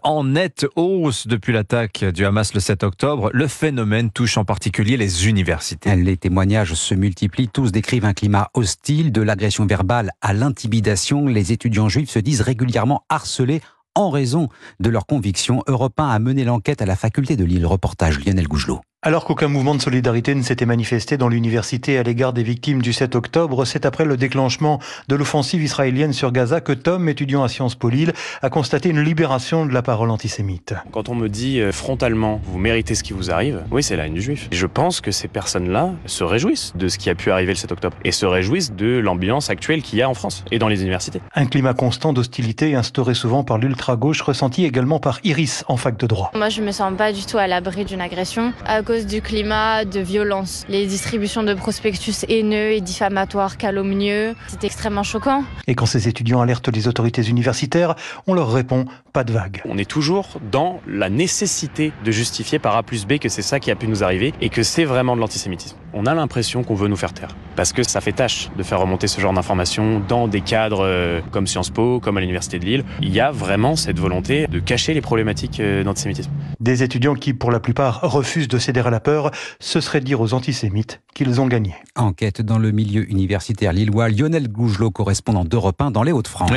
En nette hausse depuis l'attaque du Hamas le 7 octobre, le phénomène touche en particulier les universités. Les témoignages se multiplient, tous décrivent un climat hostile, de l'agression verbale à l'intimidation. Les étudiants juifs se disent régulièrement harcelés en raison de leurs convictions. Europe 1 a mené l'enquête à la faculté de Lille. Reportage Lionel Gougelot. Alors qu'aucun mouvement de solidarité ne s'était manifesté dans l'université à l'égard des victimes du 7 octobre, c'est après le déclenchement de l'offensive israélienne sur Gaza que Tom, étudiant à Sciences Po Lille, a constaté une libération de la parole antisémite. Quand on me dit frontalement « vous méritez ce qui vous arrive », oui, c'est la haine du juif. Je pense que ces personnes-là se réjouissent de ce qui a pu arriver le 7 octobre et se réjouissent de l'ambiance actuelle qu'il y a en France et dans les universités. Un climat constant d'hostilité instauré souvent par l'ultra-gauche, ressenti également par Iris en fac de droit. Moi, je me sens pas du tout à l'abri d'une agression à cause du climat de violence. Les distributions de prospectus haineux et diffamatoires, calomnieux, c'est extrêmement choquant. Et quand ces étudiants alertent les autorités universitaires, on leur répond « pas de vague ». On est toujours dans la nécessité de justifier par A plus B que c'est ça qui a pu nous arriver et que c'est vraiment de l'antisémitisme. On a l'impression qu'on veut nous faire taire parce que ça fait tâche de faire remonter ce genre d'informations dans des cadres comme Sciences Po, comme à l'Université de Lille. Il y a vraiment cette volonté de cacher les problématiques d'antisémitisme. Des étudiants qui, pour la plupart, refusent de céder à la peur, ce serait dire aux antisémites qu'ils ont gagné. Enquête dans le milieu universitaire lillois. Lionel Gougelot, correspondant d'Europe 1 dans les Hauts-de-France.